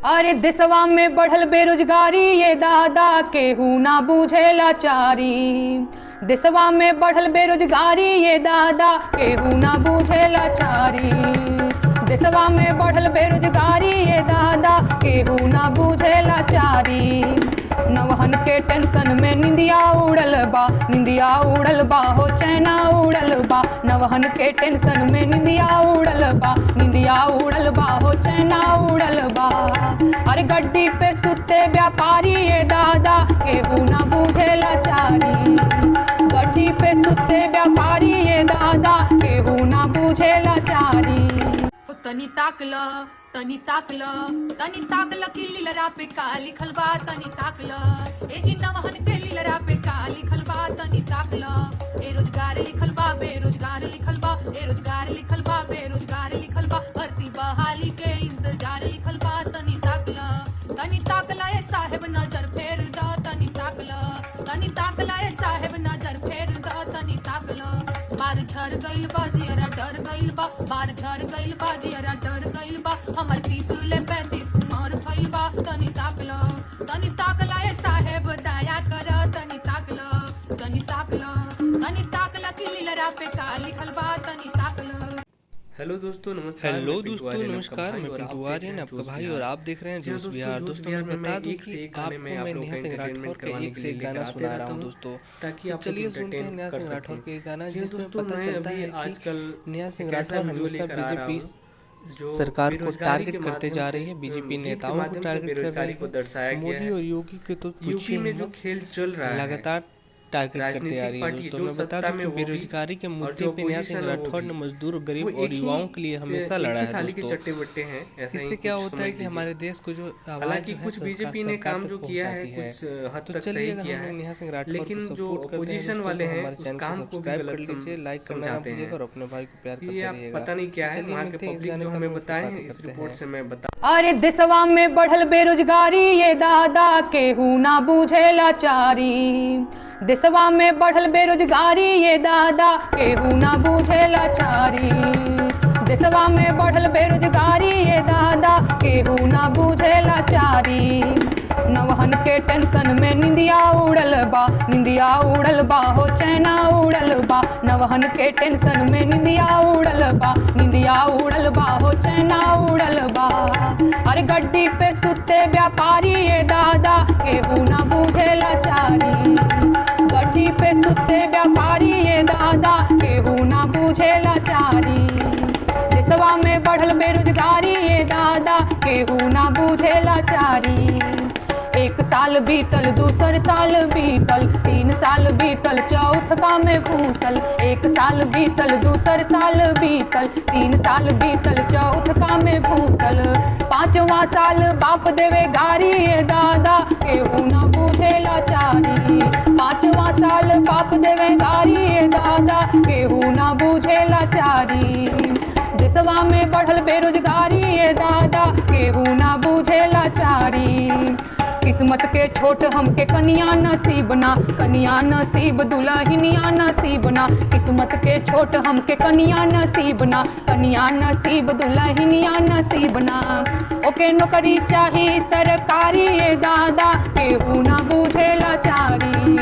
अरे देशवा में बढ़ल बेरोजगारी ये दादा केहू ना बूझे लाचारी। देशवा में बढ़ल बेरोजगारी ये दादा केहू ना बूझे लाचारी। देशवा में बढ़ल बेरोजगारी ये दादा केहू ना बूझे लाचारी। नवहन के टेंशन में निंदिया उड़ल बा, निंदिया उड़ल बा हो चैना उड़ल बा। नवहन के टेंशन में निंदिया उड़ल बा, निंदिया उड़ल बा हो चैना उड़ल बा। अरे गड्डी पे सुते व्यापारी ये दादा केहू ना बूझे लाचारी। गड्डी पे सुते व्यापारी ये दादा केहू ना बूझे लाचारी। तनी ताकल तनी ताकल तनी ताकल की लीलरा पे का लिखल बा। तनी ताकल ए जी नवहन के लीलरा पे का लिखल बा। तनी ताकल ए रोजगार लिखल बा, बेरोजगार लिखल बा। ए रोजगार लिखल बा, बेरोजगार लिखल बा। भर्ती बहाली के इंतजार लिखल बा। तनी ताकल ए साहेब नजर फेर द। तनी ताकल ए साहेब नजर फेर द। तनी ताकल बार झर गइल बा जियरा डर गइल बा। बार झर गइल बा जियरा डर गइल बा। हमर 30 ले 35 उमर भइल बा। तनी ताकल ए साहेब दया कर। तनी ताकल की लीलरा पे का लिखल बा। तनी ताकल। हेलो दोस्तों नमस्कार, मैं पिंटू आर्यन आपका भाई और आप देख रहे हैं जोश बिहार। दोस्तों मैं बता दूं कि आपको मैं नेहा सिंह राठौर का एक से एक गाना सुना रहा हूं दोस्तों, ताकि आप चलिए सुनते हैं नेहा सिंह राठौर के गाना, जिसमें पता चलता है आजकल नेहा सिंह राठौर हमेशा बीजेपी सरकार को टारगेट करते जा रही है, बीजेपी नेताओं को टारगेट कर रही है। मोदी और योगी के तो यूपी में जो खेल चल रहा है लगातार टारगेट करते आ रही है। दोस्तों मैं बता दूं कि बेरोजगारी के मुद्दे पे नेहा सिंह राठौर ने मजदूर, गरीब और युवाओं के लिए हमेशा लड़ा है दोस्तों। इससे क्या होता है कि हमारे देश को जो हालांकि कुछ बीजेपी ने काम जो किया है कुछ हद तक सही किया है, नेहा सिंह राठौर लेकिन जो अपोजिशन वाले हैं उस काम को भी गलत लीजिए, लाइक समझाते हैं और अपने भाई को प्यार करते रहिएगा। पता नहीं क्या है वहाँ के पब्लिक जो हमें बताए इस रिपोर्ट से मैं बता। अरे देशवा में बढ़ल बेरोजगारी ये दादा केहू ना बूझे लाचारी। देशवा में बढ़ल बेरोजगारी ये दादा केहू ना बूझे लाचारी। देशवा में बढ़ल बेरोजगारी ये दादा केहू ना बूझे लाचारी। नवहन के टेंशन में निंदिया उड़ल बा, निंदिया उड़ल बा हो चैना उड़ल बा। नवहन के टेंशन में निंदिया उड़ल बा, निंदिया उड़ल बा हो चैना उड़ल बा। अरे गड्डी पे सुते व्यापारी ये दादा केहू ना बूझे लाचारी। गड्डी पे सुते व्यापारी ये दादा केहू ना बूझे लाचारी। देशवा में बढ़ल बेरोजगारी ये दादा केहू ना बूझे लाचारी। एक साल बीतल, दूसर साल बीतल, 3 साल बीतल, चौथ का में घूसल। एक साल बीतल, दूसर साल बीतल, 3 साल बीतल, चौथ का में घूसल। 5वां साल बाप देवे गारी ये दादा केहू ना बूझे लाचारी। 5वां साल बाप देवे गारी ये दादा केहू ना बूझे लाचारी। देशवा में बढ़ल बेरोजगारी ये दादा केहू ना बूझे लाचारी। किस्मत के छोट हमके कनिया नसीब ना, कनिया नसीब दुल्हनिया नसीब ना। किस्मत के छोट हमके कनिया नसीब ना, कनिया नसीब दुल्हनिया नसीब ना। ओके नौकरी चाहिए सरकारी ये दादा केहू ना बूझे लाचारी।